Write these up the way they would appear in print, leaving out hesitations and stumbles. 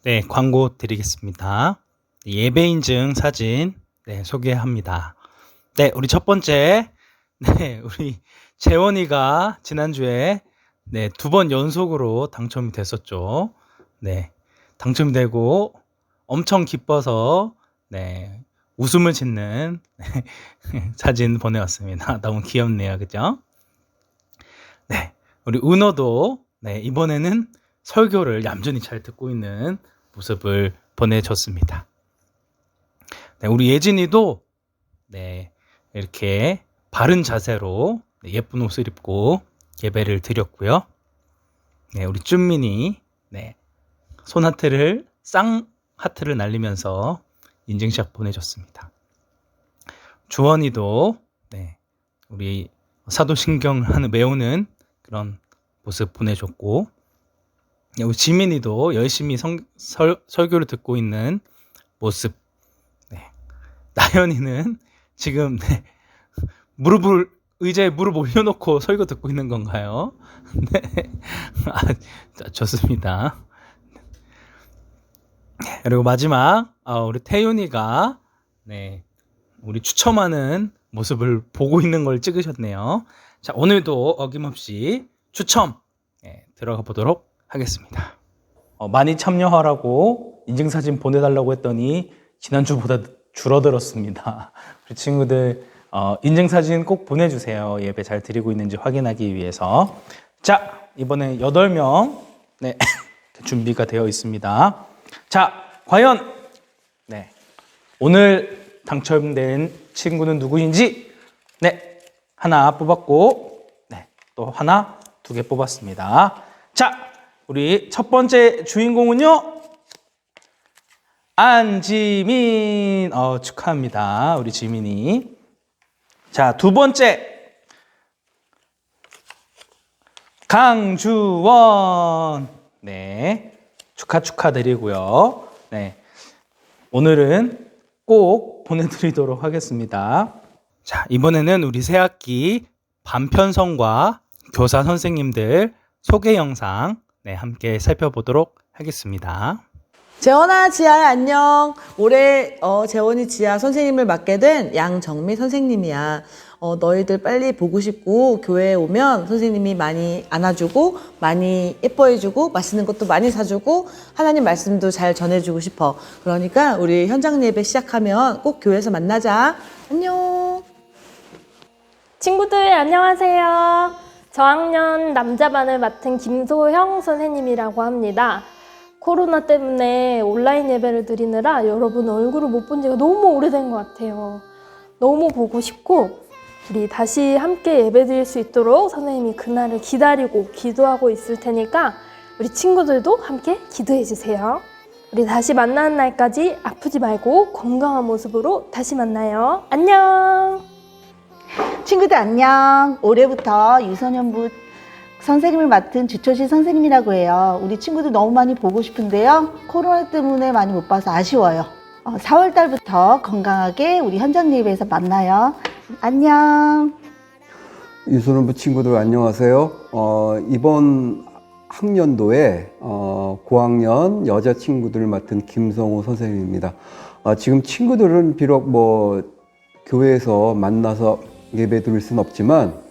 네, 광고 드리겠습니다. 예배 인증 사진 소개합니다. 네, 우리 첫 번째 우리 재원이가 지난주에 2번 연속으로 당첨이 됐었죠. 당첨이 되고 엄청 기뻐서 웃음을 짓는 사진 보내왔습니다. 너무 귀엽네요. 그죠? 우리 은호도 이번에는 설교를 얌전히 잘 듣고 있는 모습을 보내줬습니다. 우리 예진이도 이렇게 바른 자세로 예쁜 옷을 입고 예배를 드렸고요. 우리 쭌민이 손하트를 쌍하트를 날리면서 인증샷 보내줬습니다. 주원이도 우리 사도신경을 외우는 그런 모습 보내줬고, 우리 지민이도 열심히 설교를 듣고 있는 모습. 나연이는 지금 의자에 무릎 올려놓고 설교 듣고 있는 건가요? 좋습니다. 그리고 마지막 우리 태윤이가 우리 추첨하는 모습을 보고 있는 걸 찍으셨네요. 자, 오늘도 어김없이 추첨 들어가 보도록 하겠습니다. 많이 참여하라고 인증사진 보내달라고 했더니 지난주보다 줄어들었습니다. 우리 친구들 인증사진 꼭 보내주세요. 예배 잘 드리고 있는지 확인하기 위해서. 자, 이번에 8명 준비가 되어 있습니다. 자, 과연 오늘 당첨된 친구는 누구인지 하나 뽑았고 또 하나 2개 뽑았습니다. 자, 우리 첫 번째 주인공은요, 안지민. 축하합니다. 우리 지민이. 자, 두 번째 강주원. 축하드리고요. 오늘은 꼭 보내드리도록 하겠습니다. 자, 이번에는 우리 새학기 반편성과 교사 선생님들 소개 영상 함께 살펴보도록 하겠습니다. 재원아, 지아야, 안녕. 올해 재원이 지아 선생님을 맡게 된 양정미 선생님이야. 너희들 빨리 보고 싶고 교회에 오면 선생님이 많이 안아주고 많이 예뻐해주고 맛있는 것도 많이 사주고 하나님 말씀도 잘 전해주고 싶어. 그러니까 우리 현장 예배 시작하면 꼭 교회에서 만나자. 안녕. 친구들 안녕하세요. 저학년 남자반을 맡은 김소형 선생님이라고 합니다. 코로나 때문에 온라인 예배를 드리느라 여러분 얼굴을 못 본 지가 너무 오래된 것 같아요. 너무 보고 싶고 우리 다시 함께 예배 드릴 수 있도록 선생님이 그날을 기다리고 기도하고 있을 테니까 우리 친구들도 함께 기도해 주세요. 우리 다시 만나는 날까지 아프지 말고 건강한 모습으로 다시 만나요. 안녕. 친구들 안녕. 올해부터 유소년부 선생님을 맡은 주초실 선생님이라고 해요. 우리 친구들 너무 많이 보고 싶은데요. 코로나 때문에 많이 못 봐서 아쉬워요. 4월 달부터 건강하게 우리 현장 예배에서 만나요. 안녕. 유소년부 친구들 안녕하세요. 이번 학년도에 고학년 여자 친구들을 맡은 김성호 선생님입니다. 지금 친구들은 비록 교회에서 만나서 예배 드릴 수는 없지만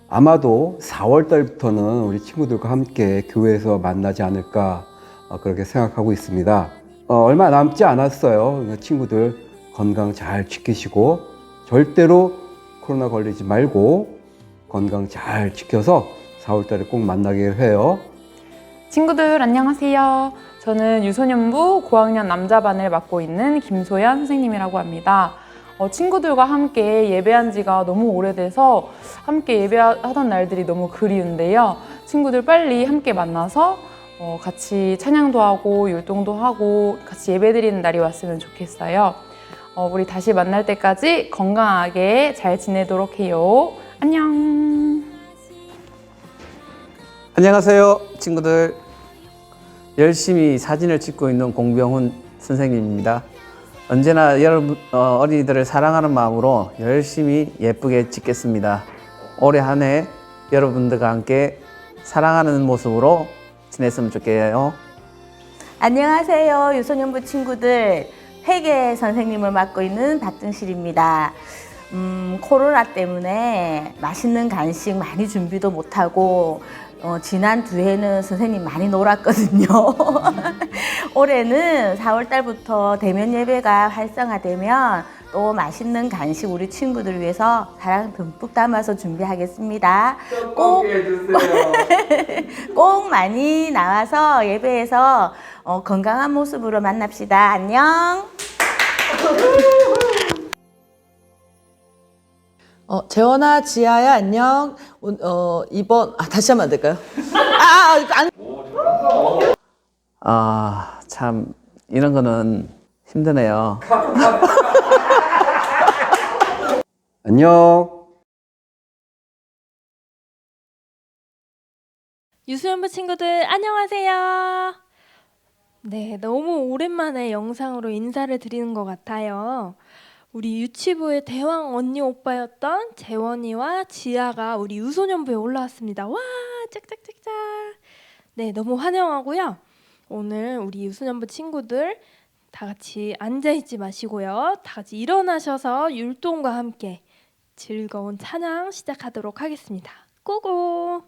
아마도 4월 달부터는 우리 친구들과 함께 교회에서 만나지 않을까 그렇게 생각하고 있습니다. 얼마 남지 않았어요. 친구들 건강 잘 지키시고 절대로 코로나 걸리지 말고 건강 잘 지켜서 4월 달에 꼭 만나기를 해요. 친구들 안녕하세요. 저는 유소년부 고학년 남자반을 맡고 있는 김소연 선생님이라고 합니다. 친구들과 함께 예배한 지가 너무 오래돼서 함께 예배하던 날들이 너무 그리운데요. 친구들 빨리 함께 만나서 같이 찬양도 하고 율동도 하고 같이 예배드리는 날이 왔으면 좋겠어요. 우리 다시 만날 때까지 건강하게 잘 지내도록 해요. 안녕. 안녕하세요, 친구들. 열심히 사진을 찍고 있는 공병훈 선생님입니다. 언제나 여러분 어린이들을 사랑하는 마음으로 열심히 예쁘게 찍겠습니다. 올해 한 해 여러분들과 함께 사랑하는 모습으로 지냈으면 좋겠어요. 안녕하세요. 유소년부 친구들. 회계 선생님을 맡고 있는 박정실입니다. 코로나 때문에 맛있는 간식 많이 준비도 못하고 지난 2해는 선생님 많이 놀았거든요. 올해는 4월 달부터 대면 예배가 활성화되면 또 맛있는 간식 우리 친구들 위해서 사랑 듬뿍 담아서 준비하겠습니다. 꼭 많이 나와서 예배에서 건강한 모습으로 만납시다. 안녕. 재원아, 지아야, 안녕. 다시 하면 안 될까요? 참 이런 거는 힘드네요. 안녕. 유소년부 친구들 안녕하세요. 네, 너무 오랜만에 영상으로 인사를 드리는 것 같아요. 우리 유치부의 대왕 언니 오빠였던 재원이와 지아가 우리 유소년부에 올라왔습니다. 와, 짝짝짝짝. 네, 너무 환영하고요. 오늘 우리 유소년부 친구들 다 같이 앉아있지 마시고요. 다 같이 일어나셔서 율동과 함께 즐거운 찬양 시작하도록 하겠습니다. 고고!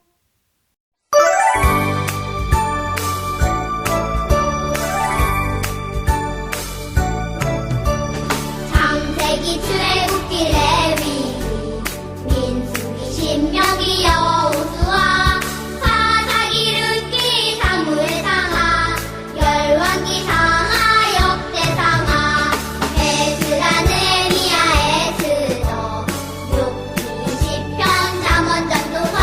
창세기 출애굽기 레위기 민수기 신명기 여호수아 사사기 룻기 사무엘 상하 열왕기 상하 역대상하 에스라 느헤미야 에스더 욥기 시편 잠언 전도서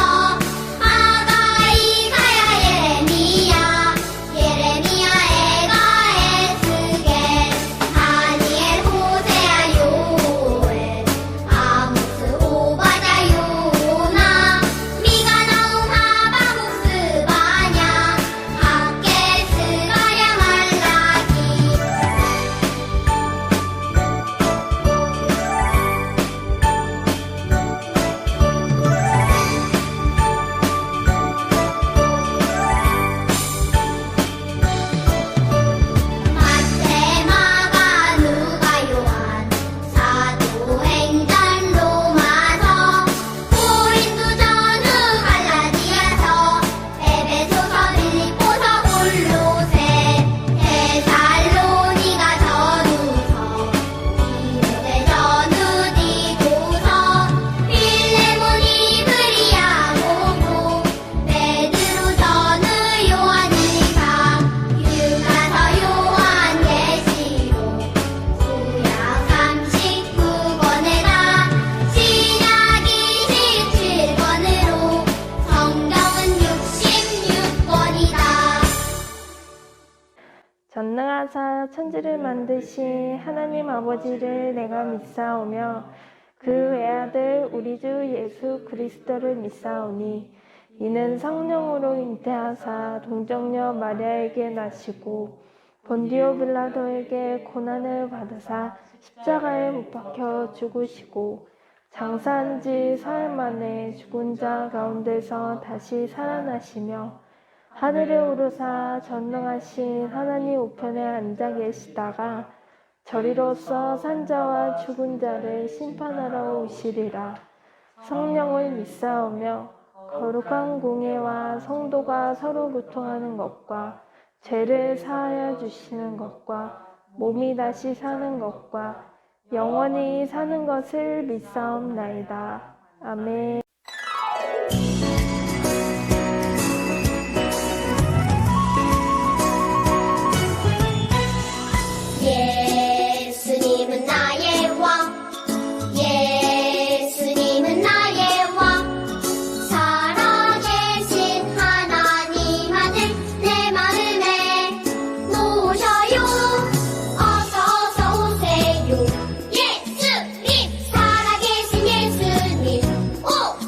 하가 이사야 예레미야 애가 에스겔 다니엘 호세아 요엘 아모스 오바댜 요나 미가 나움 하바국 스바냐 학개 스가랴 말라기 마테마가 누가 요한 사도행전 로마서 고린도 전후 갈라디아서 에베소서 빌립보서 골로새 데살로니가 전후서 디모데 전후 디도서 필레몬 이브리야 고고 베드로 전후 요한일상 유가서 요한계시록 구약 39권에다 신약 27권으로 성경은 66권이다. 전능하사 천지를 만드신 하나님 아버지를 내가 믿사오며 그 외아들 우리 주 예수 그리스도를 믿사오니 이는 성령으로 잉태하사 동정녀 마리아에게 나시고 본디오 빌라도에게 고난을 받으사 십자가에 못 박혀 죽으시고 장사한 지 사흘 만에 죽은 자 가운데서 다시 살아나시며 하늘에 오르사 전능하신 하나님 우편에 앉아 계시다가 저리로서 산자와 죽은 자를 심판하러 오시리라. 성령을 믿사오며 거룩한 공예와 성도가 서로 교통하는 것과 죄를 사하여 주시는 것과 몸이 다시 사는 것과 영원히 사는 것을 믿사옵나이다. 아멘. 예수님은 나의 왕 예수님은 나의 왕 살아계신 하나님 아들 내 마음에 모셔요 어서 오세요 예수님 살아계신 예수님 오세요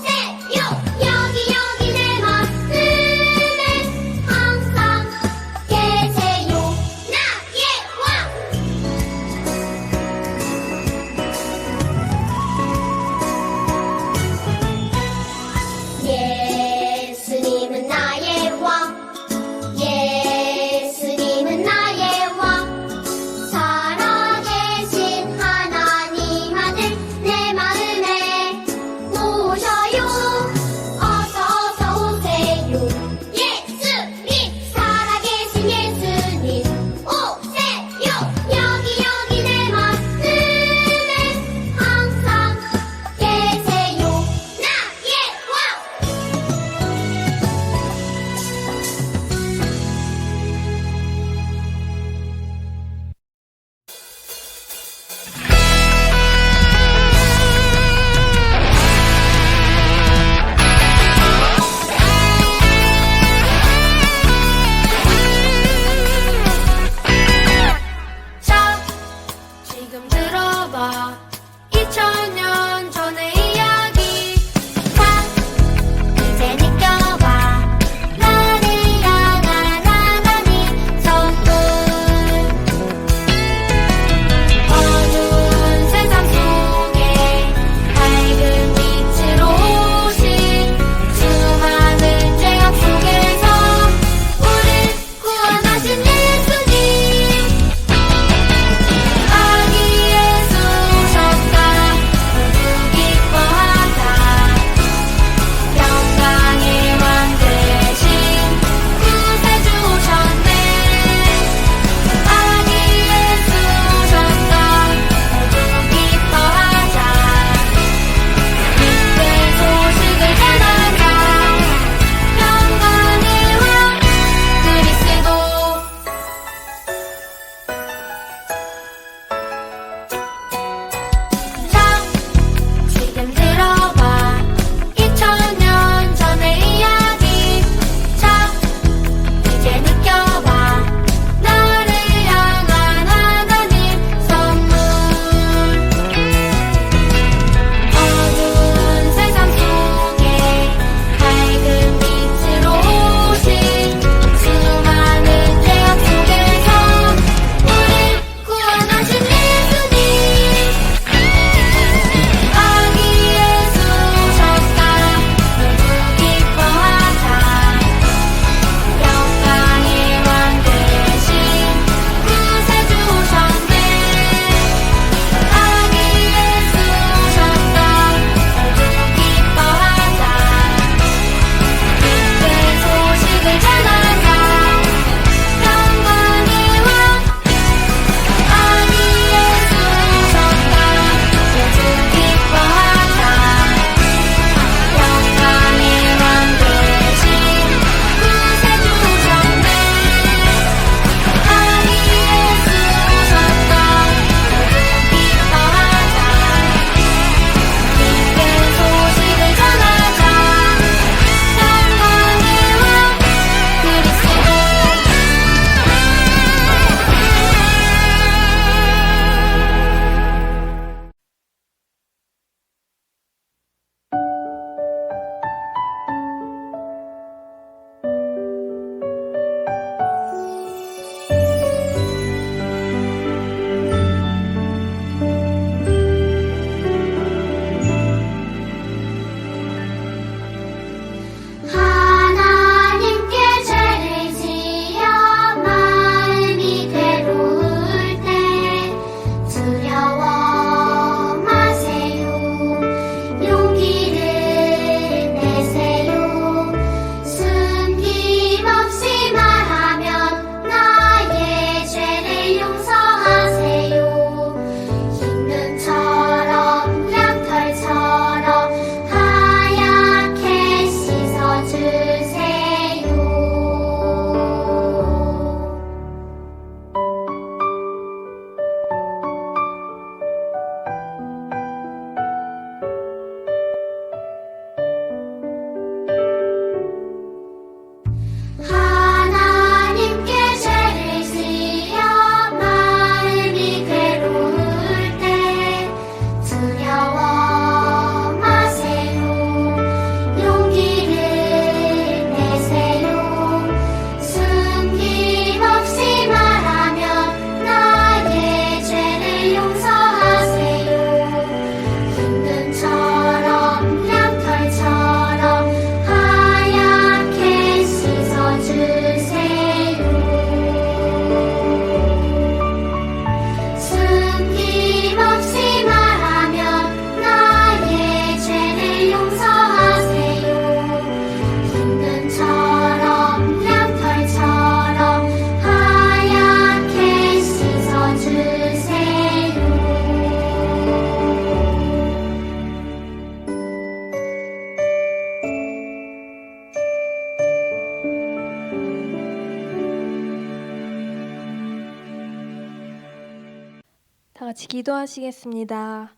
다 같이 기도하시겠습니다.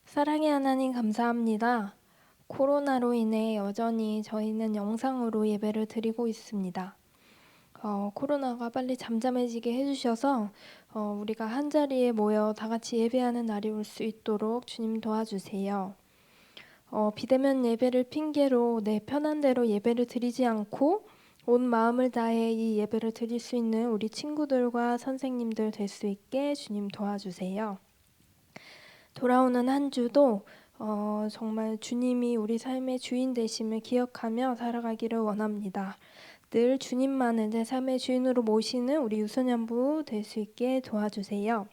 사랑의 하나님 감사합니다. 코로나로 인해 여전히 저희는 영상으로 예배를 드리고 있습니다. 코로나가 빨리 잠잠해지게 해주셔서 우리가 한자리에 모여 다 같이 예배하는 날이 올 수 있도록 주님 도와주세요. 비대면 예배를 핑계로 내 편한 대로 예배를 드리지 않고 온 마음을 다해 이 예배를 드릴 수 있는 우리 친구들과 선생님들 될 수 있게 주님 도와주세요. 돌아오는 한 주도 정말 주님이 우리 삶의 주인 되심을 기억하며 살아가기를 원합니다. 늘 주님만을 내 삶의 주인으로 모시는 우리 유소년부 될 수 있게 도와주세요.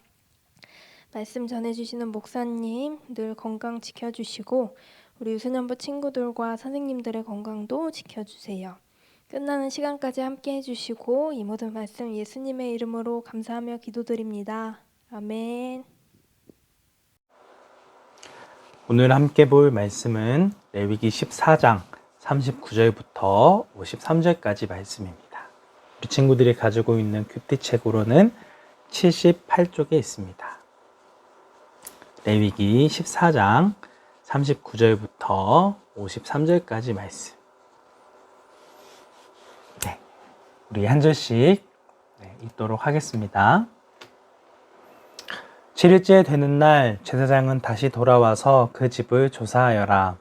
말씀 전해주시는 목사님 늘 건강 지켜주시고 우리 유소년부 친구들과 선생님들의 건강도 지켜주세요. 끝나는 시간까지 함께 해주시고 이 모든 말씀 예수님의 이름으로 감사하며 기도드립니다. 아멘. 오늘 함께 볼 말씀은 레위기 14장 39절부터 53절까지 말씀입니다. 우리 친구들이 가지고 있는 큐티책으로는 78쪽에 있습니다. 레위기 14장 39절부터 53절까지 말씀. 네, 우리 한 절씩 읽도록 하겠습니다. 7일째 되는 날 제사장은 다시 돌아와서 그 집을 조사하여라.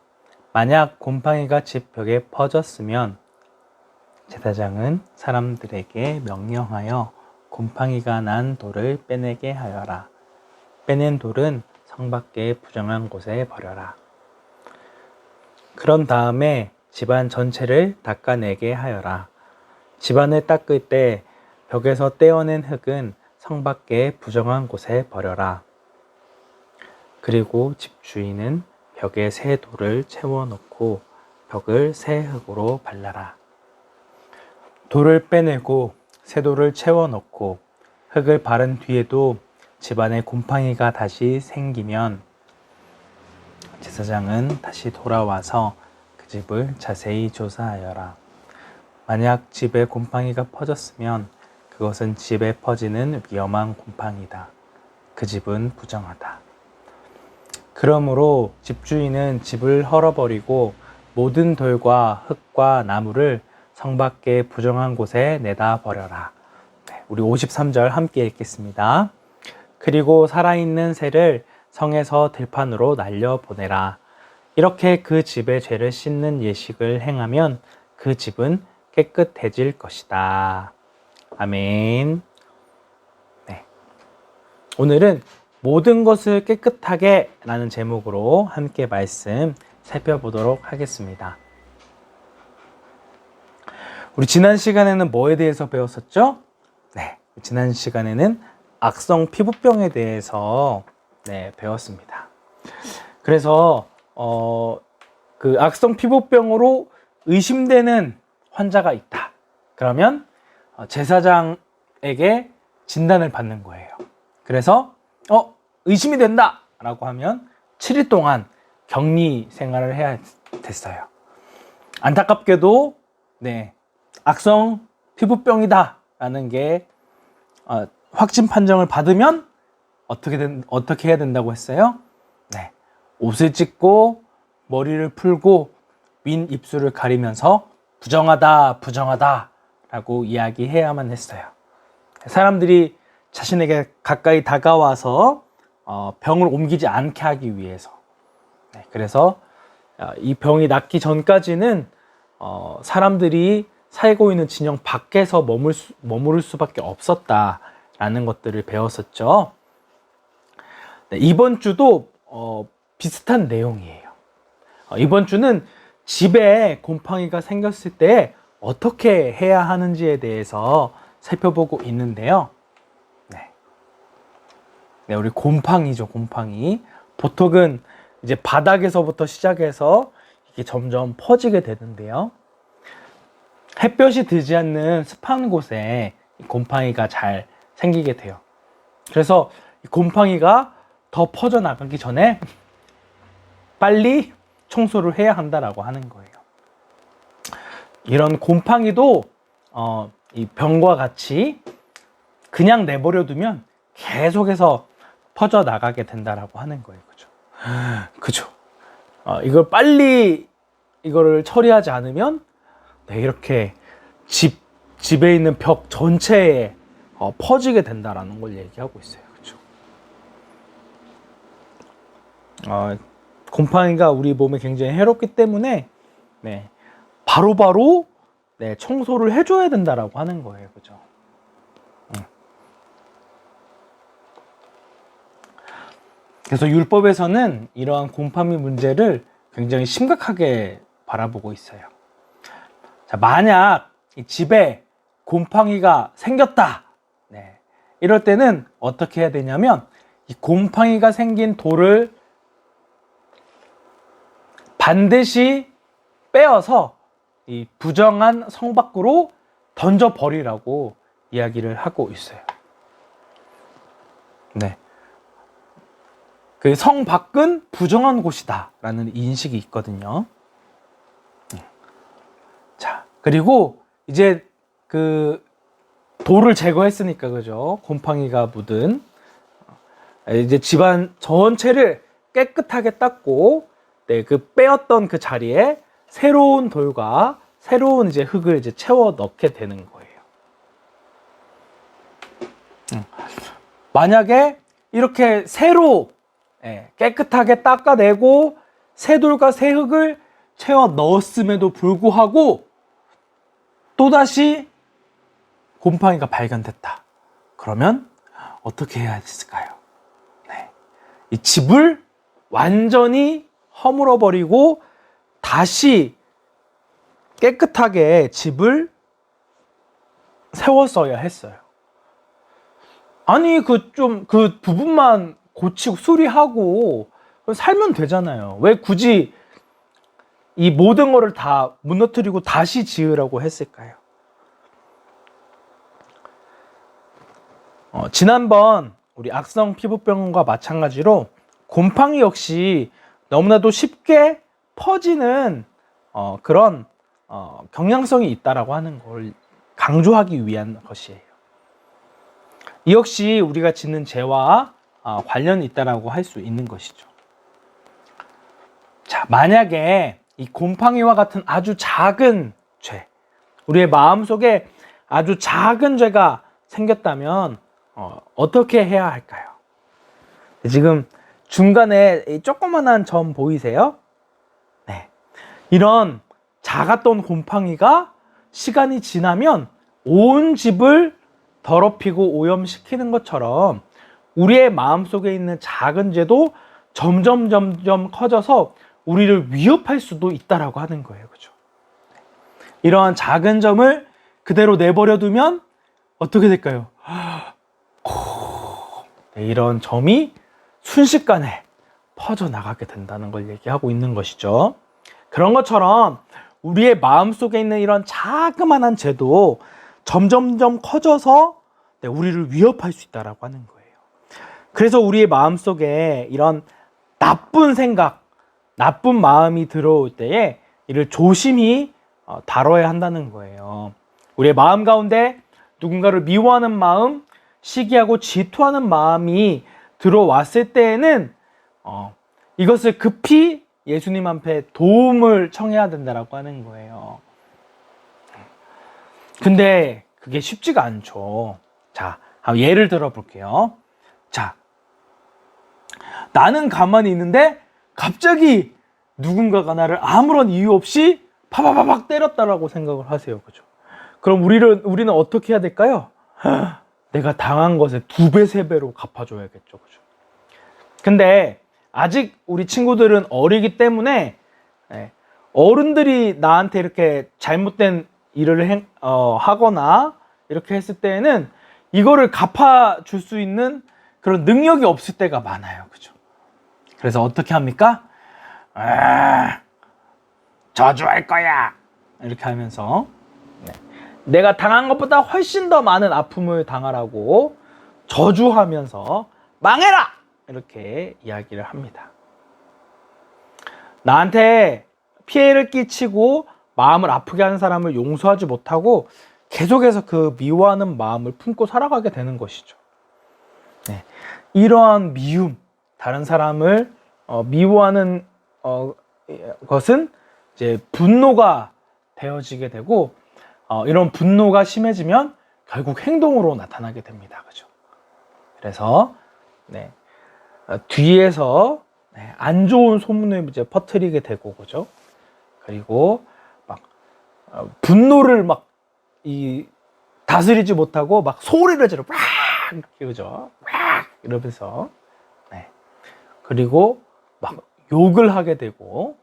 만약 곰팡이가 집 벽에 퍼졌으면 제사장은 사람들에게 명령하여 곰팡이가 난 돌을 빼내게 하여라. 빼낸 돌은 성 밖에 부정한 곳에 버려라. 그런 다음에 집안 전체를 닦아내게 하여라. 집안을 닦을 때 벽에서 떼어낸 흙은 성 밖에 부정한 곳에 버려라. 그리고 집주인은 벽에 새 돌을 채워놓고 벽을 새 흙으로 발라라. 돌을 빼내고 새 돌을 채워넣고 흙을 바른 뒤에도 집안에 곰팡이가 다시 생기면 제사장은 다시 돌아와서 그 집을 자세히 조사하여라. 만약 집에 곰팡이가 퍼졌으면 그것은 집에 퍼지는 위험한 곰팡이다. 그 집은 부정하다. 그러므로 집주인은 집을 헐어버리고 모든 돌과 흙과 나무를 성 밖에 부정한 곳에 내다 버려라. 우리 53절 함께 읽겠습니다. 그리고 살아있는 새를 성에서 들판으로 날려보내라. 이렇게 그 집의 죄를 씻는 예식을 행하면 그 집은 깨끗해질 것이다. 아멘. 네. 오늘은 모든 것을 깨끗하게 라는 제목으로 함께 말씀 살펴보도록 하겠습니다. 우리 지난 시간에는 뭐에 대해서 배웠었죠? 네. 지난 시간에는 악성 피부병에 대해서 배웠습니다. 그래서 그 악성 피부병으로 의심되는 환자가 있다. 그러면 제사장에게 진단을 받는 거예요. 그래서 의심이 된다 라고 하면 7일 동안 격리 생활을 해야 됐어요. 안타깝게도 악성 피부병이다 라는 게 확진 판정을 받으면 어떻게 해야 된다고 했어요? 옷을 찢고 머리를 풀고 윈 입술을 가리면서 부정하다 라고 이야기해야만 했어요. 사람들이 자신에게 가까이 다가와서 병을 옮기지 않게 하기 위해서. 그래서 이 병이 낫기 전까지는 사람들이 살고 있는 진영 밖에서 머무를 수밖에 없었다라는 것들을 배웠었죠. 이번 주도 비슷한 내용이에요. 이번 주는 집에 곰팡이가 생겼을 때 어떻게 해야 하는지에 대해서 살펴보고 있는데요. 우리 곰팡이죠, 곰팡이. 보통은 이제 바닥에서부터 시작해서 이게 점점 퍼지게 되는데요. 햇볕이 들지 않는 습한 곳에 곰팡이가 잘 생기게 돼요. 그래서 곰팡이가 더 퍼져나가기 전에 빨리 청소를 해야 한다라고 하는 거예요. 이런 곰팡이도 이 병과 같이 그냥 내버려 두면 계속해서 퍼져 나가게 된다라고 하는 거예요. 그죠? 그죠? 이걸 빨리 이거를 처리하지 않으면 네, 이렇게 집에 있는 벽 전체에 퍼지게 된다라는 걸 얘기하고 있어요. 그죠? 곰팡이가 우리 몸에 굉장히 해롭기 때문에 네, 바로바로 네, 청소를 해줘야 된다라고 하는 거예요. 그죠? 그래서 율법에서는 이러한 곰팡이 문제를 굉장히 심각하게 바라보고 있어요. 자, 만약 이 집에 곰팡이가 생겼다. 네, 이럴 때는 어떻게 해야 되냐면 이 곰팡이가 생긴 돌을 반드시 빼어서 이 부정한 성 밖으로 던져 버리라고 이야기를 하고 있어요. 네. 그 성 밖은 부정한 곳이다 라는 인식이 있거든요. 자, 그리고 이제 그 돌을 제거했으니까, 그죠? 곰팡이가 묻은 이제 집안 전체를 깨끗하게 닦고 네, 그 빼었던 그 자리에 새로운 돌과 새로운 이제 흙을 이제 채워 넣게 되는 거예요. 만약에 이렇게 새로 깨끗하게 닦아내고 새 돌과 새 흙을 채워 넣었음에도 불구하고 또다시 곰팡이가 발견됐다. 그러면 어떻게 해야 했을까요? 네. 이 집을 완전히 허물어 버리고 다시 깨끗하게 집을 세웠어야 했어요. 아니 그 부분만 고치고 수리하고 살면 되잖아요. 왜 굳이 이 모든 거를 다 무너뜨리고 다시 지으라고 했을까요? 지난번 우리 악성 피부병과 마찬가지로 곰팡이 역시 너무나도 쉽게 퍼지는 그런 경향성이 있다라고 하는 걸 강조하기 위한 것이에요. 이 역시 우리가 짓는 죄와 관련이 있다라고 할 수 있는 것이죠. 자, 만약에 이 곰팡이와 같은 아주 작은 죄, 우리의 마음속에 아주 작은 죄가 생겼다면 어떻게 해야 할까요? 지금 중간에 이 조그만한 점 보이세요? 네. 이런 작았던 곰팡이가 시간이 지나면 온 집을 더럽히고 오염시키는 것처럼 우리의 마음속에 있는 작은 죄도 점점 커져서 우리를 위협할 수도 있다라고 하는 거예요. 그죠? 이러한 작은 점을 그대로 내버려 두면 어떻게 될까요? 네, 이런 점이 순식간에 퍼져나가게 된다는 걸 얘기하고 있는 것이죠. 그런 것처럼 우리의 마음속에 있는 이런 자그마한 죄도 점점 커져서 우리를 위협할 수 있다라고 하는 거예요. 그래서 우리의 마음속에 이런 나쁜 생각, 나쁜 마음이 들어올 때에 이를 조심히 다뤄야 한다는 거예요. 우리의 마음 가운데 누군가를 미워하는 마음, 시기하고 질투하는 마음이 들어왔을 때에는 이것을 급히 예수님 앞에 도움을 청해야 된다라고 하는 거예요. 근데 그게 쉽지가 않죠. 자, 예를 들어 볼게요. 자, 나는 가만히 있는데 갑자기 누군가가 나를 아무런 이유 없이 파바바박 때렸다라고 생각을 하세요. 그죠? 그럼 우리는 어떻게 해야 될까요? 내가 당한 것에 2배, 3배로 갚아줘야겠죠. 그죠? 근데 아직 우리 친구들은 어리기 때문에 어른들이 나한테 이렇게 잘못된 일을 하거나 이렇게 했을 때에는 이거를 갚아줄 수 있는 그런 능력이 없을 때가 많아요. 그죠? 그래서 어떻게 합니까? 저주할 거야! 이렇게 하면서 내가 당한 것보다 훨씬 더 많은 아픔을 당하라고 저주하면서 망해라! 이렇게 이야기를 합니다. 나한테 피해를 끼치고 마음을 아프게 하는 사람을 용서하지 못하고 계속해서 그 미워하는 마음을 품고 살아가게 되는 것이죠. 네. 이러한 미움, 다른 사람을 미워하는 것은 이제 분노가 되어지게 되고, 이런 분노가 심해지면 결국 행동으로 나타나게 됩니다. 그죠? 그래서 네. 뒤에서 네, 안 좋은 소문을 이제 퍼뜨리게 되고, 그죠? 그리고 막 분노를 막 다스리지 못하고 막 소리를 지르, 와! 이렇게, 그죠? 와! 이러면서, 네. 그리고 막 욕을 하게 되고,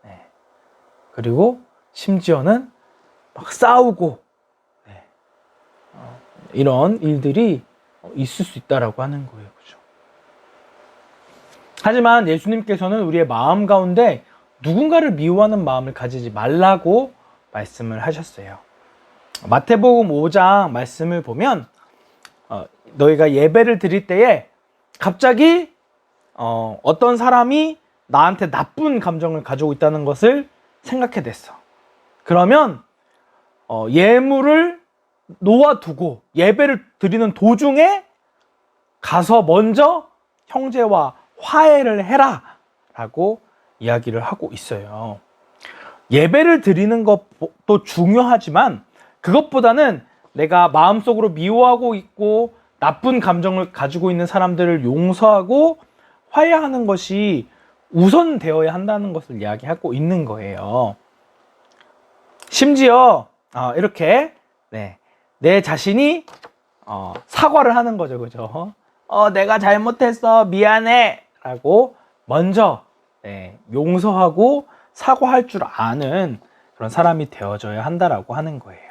네. 그리고 심지어는 막 싸우고, 네. 이런 일들이 있을 수 있다라고 하는 거예요. 그죠? 하지만 예수님께서는 우리의 마음 가운데 누군가를 미워하는 마음을 가지지 말라고 말씀을 하셨어요. 마태복음 5장 말씀을 보면 너희가 예배를 드릴 때에 갑자기 어떤 사람이 나한테 나쁜 감정을 가지고 있다는 것을 생각해냈어. 그러면 예물을 놓아두고 예배를 드리는 도중에 가서 먼저 형제와 화해를 해라 라고 이야기를 하고 있어요. 예배를 드리는 것도 중요하지만 그것보다는 내가 마음속으로 미워하고 있고 나쁜 감정을 가지고 있는 사람들을 용서하고 화해하는 것이 우선되어야 한다는 것을 이야기하고 있는 거예요. 심지어 이렇게 네, 내 자신이 사과를 하는 거죠. 그죠? 내가 잘못했어. 미안해. 라고 먼저 네, 용서하고 사과할 줄 아는 그런 사람이 되어져야 한다라고 하는 거예요.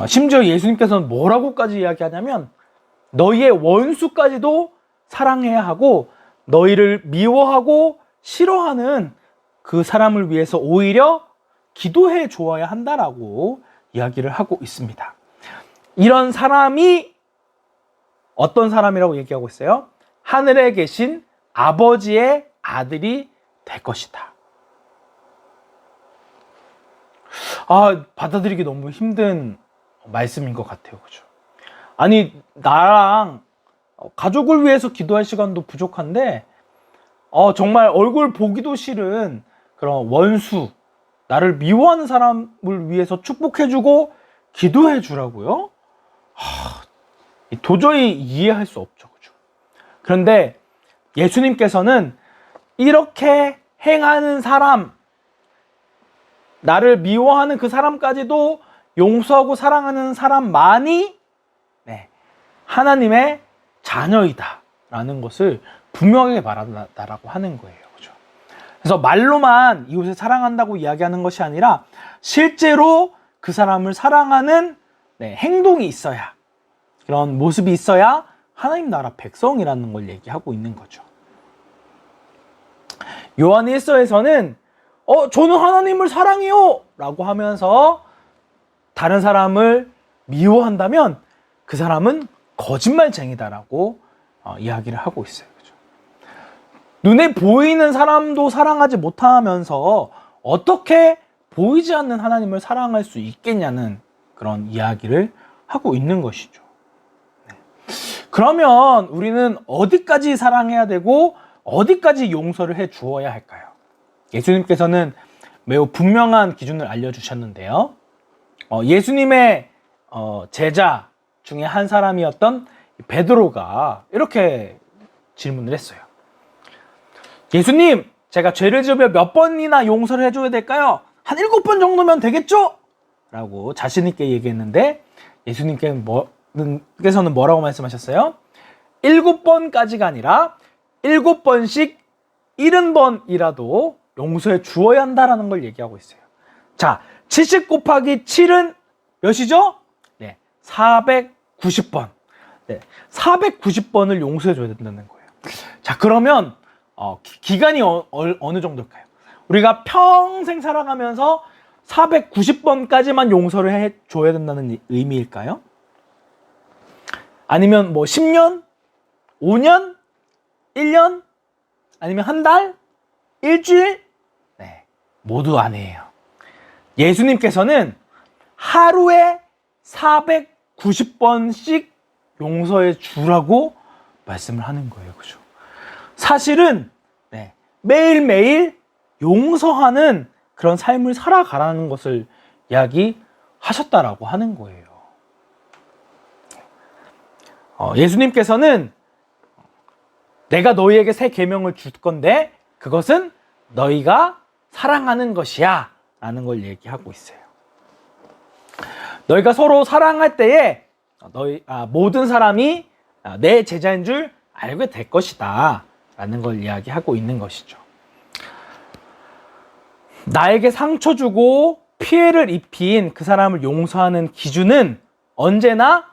심지어 예수님께서는 뭐라고까지 이야기하냐면 너희의 원수까지도 사랑해야 하고 너희를 미워하고 싫어하는 그 사람을 위해서 오히려 기도해 주어야 한다라고 이야기를 하고 있습니다. 이런 사람이 어떤 사람이라고 얘기하고 있어요? 하늘에 계신 아버지의 아들이 될 것이다. 받아들이기 너무 힘든 말씀인 것 같아요. 그죠? 아니, 나랑 가족을 위해서 기도할 시간도 부족한데, 정말 얼굴 보기도 싫은 그런 원수, 나를 미워하는 사람을 위해서 축복해주고 기도해 주라고요? 도저히 이해할 수 없죠. 그죠? 그런데 예수님께서는 이렇게 행하는 사람, 나를 미워하는 그 사람까지도 용서하고 사랑하는 사람만이 네, 하나님의 자녀이다 라는 것을 분명하게 말한다라고 하는 거예요. 그죠? 그래서 말로만 이웃을 사랑한다고 이야기하는 것이 아니라 실제로 그 사람을 사랑하는 네, 행동이 있어야, 그런 모습이 있어야 하나님 나라 백성이라는 걸 얘기하고 있는 거죠. 요한 1서에서는 저는 하나님을 사랑해요 라고 하면서 다른 사람을 미워한다면 그 사람은 거짓말쟁이다라고 이야기를 하고 있어요. 그죠? 눈에 보이는 사람도 사랑하지 못하면서 어떻게 보이지 않는 하나님을 사랑할 수 있겠냐는 그런 이야기를 하고 있는 것이죠. 네. 그러면 우리는 어디까지 사랑해야 되고 어디까지 용서를 해 주어야 할까요? 예수님께서는 매우 분명한 기준을 알려주셨는데요. 예수님의 제자 중에 한 사람이었던 베드로가 이렇게 질문을 했어요. 예수님, 제가 죄를 지으면 몇 번이나 용서를 해줘야 될까요? 한 7번 정도면 되겠죠? 라고 자신 있게 얘기했는데 예수님께서는 뭐라고 말씀하셨어요? 7번까지가 아니라 7번씩 70번이라도 용서해 주어야 한다라는 걸 얘기하고 있어요. 자, 70 곱하기 7은 몇이죠? 네, 490번. 네, 490번을 용서해 줘야 된다는 거예요. 자, 그러면 기간이 어느 정도일까요? 우리가 평생 살아가면서 490번까지만 용서를 해 줘야 된다는 의미일까요? 아니면 뭐 10년? 5년? 1년? 아니면 한 달? 일주일? 네, 모두 아니에요. 예수님께서는 하루에 490번씩 용서해 주라고 말씀을 하는 거예요. 그죠? 사실은 매일매일 용서하는 그런 삶을 살아가라는 것을 이야기하셨다라고 하는 거예요. 예수님께서는 내가 너희에게 새 계명을 줄 건데 그것은 너희가 사랑하는 것이야 라는 걸 얘기하고 있어요. 너희가 서로 사랑할 때에 모든 사람이 내 제자인 줄 알게 될 것이다 라는 걸 이야기하고 있는 것이죠. 나에게 상처 주고 피해를 입힌 그 사람을 용서하는 기준은 언제나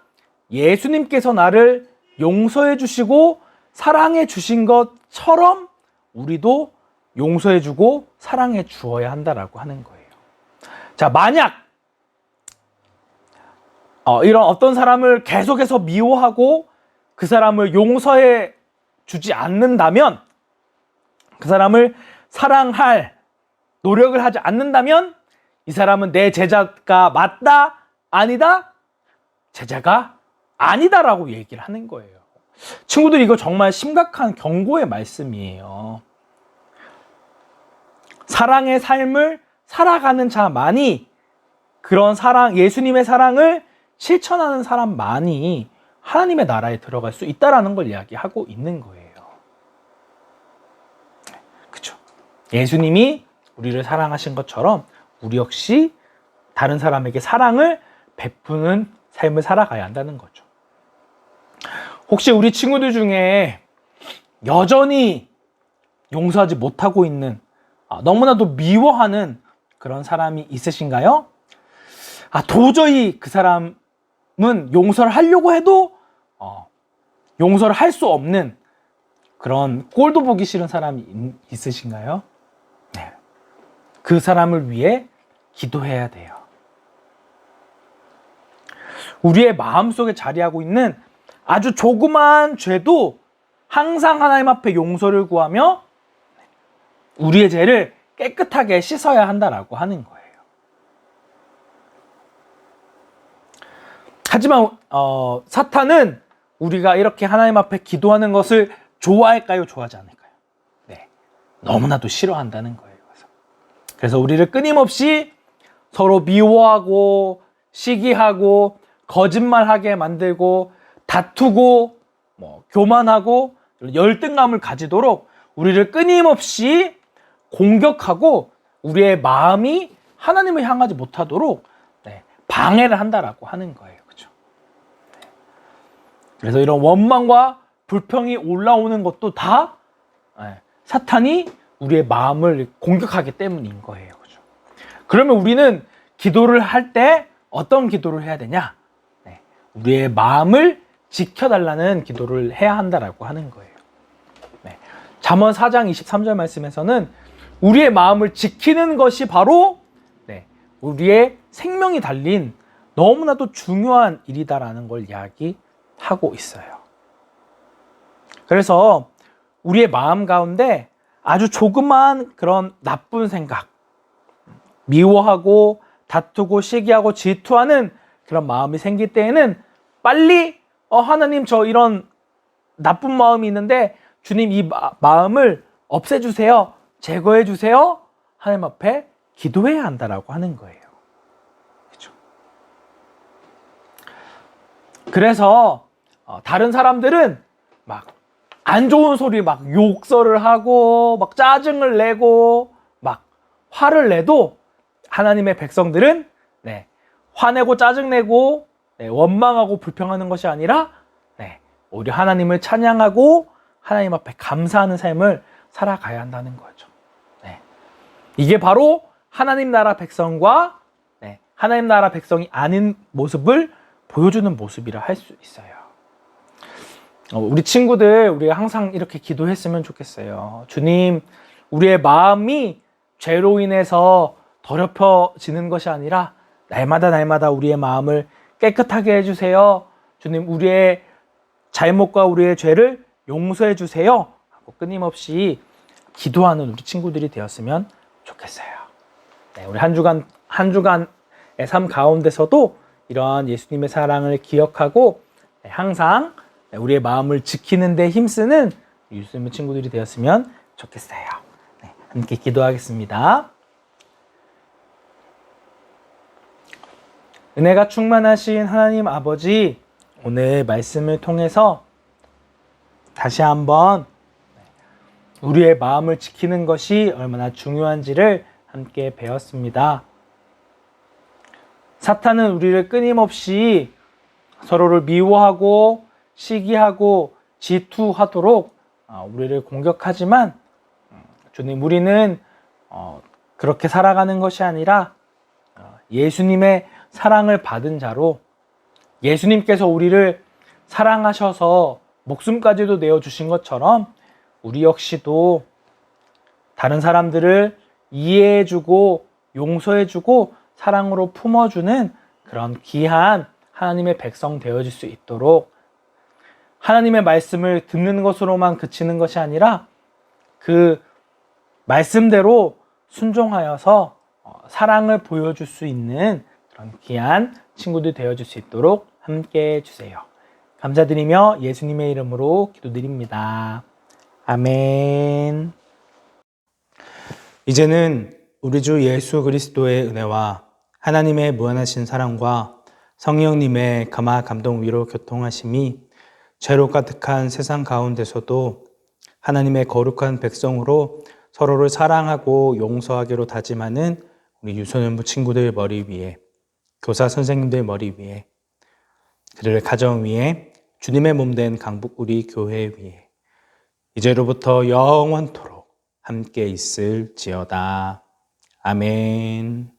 예수님께서 나를 용서해 주시고 사랑해 주신 것처럼 우리도 용서해 주고 사랑해 주어야 한다라고 하는 거예요. 자, 만약 이런 어떤 사람을 계속해서 미워하고 그 사람을 용서해 주지 않는다면, 그 사람을 사랑할 노력을 하지 않는다면 이 사람은 내 제자가 맞다? 아니다? 제자가 아니다라고 얘기를 하는 거예요. 친구들, 이거 정말 심각한 경고의 말씀이에요. 사랑의 삶을 살아가는 자만이, 그런 사랑, 예수님의 사랑을 실천하는 사람만이 하나님의 나라에 들어갈 수 있다라는 걸 이야기하고 있는 거예요. 그렇죠? 예수님이 우리를 사랑하신 것처럼 우리 역시 다른 사람에게 사랑을 베푸는 삶을 살아가야 한다는 거죠. 혹시 우리 친구들 중에 여전히 용서하지 못하고 있는, 너무나도 미워하는 그런 사람이 있으신가요? 도저히 그 사람은 용서를 하려고 해도 용서를 할 수 없는 그런 꼴도 보기 싫은 사람이 있으신가요? 네. 그 사람을 위해 기도해야 돼요. 우리의 마음속에 자리하고 있는 아주 조그만 죄도 항상 하나님 앞에 용서를 구하며 우리의 죄를 깨끗하게 씻어야 한다라고 하는 거예요. 하지만 사탄은 우리가 이렇게 하나님 앞에 기도하는 것을 좋아할까요? 좋아하지 않을까요? 네, 너무나도 싫어한다는 거예요. 그래서 우리를 끊임없이 서로 미워하고 시기하고 거짓말하게 만들고 다투고 교만하고 열등감을 가지도록 우리를 끊임없이 공격하고 우리의 마음이 하나님을 향하지 못하도록 방해를 한다라고 하는 거예요. 그렇죠? 그래서 이런 원망과 불평이 올라오는 것도 다 사탄이 우리의 마음을 공격하기 때문인 거예요. 그렇죠? 그러면 우리는 기도를 할 때 어떤 기도를 해야 되냐? 우리의 마음을 지켜달라는 기도를 해야 한다라고 하는 거예요. 잠언 4장 23절 말씀에서는 우리의 마음을 지키는 것이 바로 우리의 생명이 달린 너무나도 중요한 일이다라는 걸 이야기하고 있어요. 그래서 우리의 마음 가운데 아주 조그만 그런 나쁜 생각, 미워하고 다투고 시기하고 질투하는 그런 마음이 생길 때에는 빨리 하나님, 저 이런 나쁜 마음이 있는데 주님, 이 마음을 없애주세요, 제거해주세요, 하나님 앞에 기도해야 한다라고 하는 거예요. 그렇죠? 그래서 다른 사람들은 막 안 좋은 소리 막 욕설을 하고 막 짜증을 내고 막 화를 내도 하나님의 백성들은 화내고 짜증내고 원망하고 불평하는 것이 아니라 오히려 하나님을 찬양하고 하나님 앞에 감사하는 삶을 살아가야 한다는 거죠. 이게 바로 하나님 나라 백성과 하나님 나라 백성이 아닌 모습을 보여주는 모습이라 할 수 있어요. 우리 친구들, 우리가 항상 이렇게 기도했으면 좋겠어요. 주님, 우리의 마음이 죄로 인해서 더럽혀지는 것이 아니라 날마다 우리의 마음을 깨끗하게 해주세요. 주님, 우리의 잘못과 우리의 죄를 용서해 주세요 하고 끊임없이 기도하는 우리 친구들이 되었으면 좋겠어요. 우리 한 주간의 삶 가운데서도 이러한 예수님의 사랑을 기억하고 항상 우리의 마음을 지키는 데 힘쓰는 유소년 친구들이 되었으면 좋겠어요. 네, 함께 기도하겠습니다. 은혜가 충만하신 하나님 아버지, 오늘 말씀을 통해서 다시 한번 우리의 마음을 지키는 것이 얼마나 중요한지를 함께 배웠습니다. 사탄은 우리를 끊임없이 서로를 미워하고 시기하고 질투하도록 우리를 공격하지만 주님, 우리는 그렇게 살아가는 것이 아니라 예수님의 사랑을 받은 자로, 예수님께서 우리를 사랑하셔서 목숨까지도 내어주신 것처럼 우리 역시도 다른 사람들을 이해해주고 용서해주고 사랑으로 품어주는 그런 귀한 하나님의 백성 되어줄 수 있도록, 하나님의 말씀을 듣는 것으로만 그치는 것이 아니라 그 말씀대로 순종하여서 사랑을 보여줄 수 있는 그런 귀한 친구들 되어줄 수 있도록 함께 해주세요. 감사드리며 예수님의 이름으로 기도드립니다. 아멘. 이제는 우리 주 예수 그리스도의 은혜와 하나님의 무한하신 사랑과 성령님의 감화 감동 위로 교통하심이 죄로 가득한 세상 가운데서도 하나님의 거룩한 백성으로 서로를 사랑하고 용서하기로 다짐하는 우리 유소년부 친구들 머리 위에, 교사 선생님들 머리 위에, 그들의 가정 위에, 주님의 몸된 강북 우리 교회 위에 이제로부터 영원토록 함께 있을지어다. 아멘.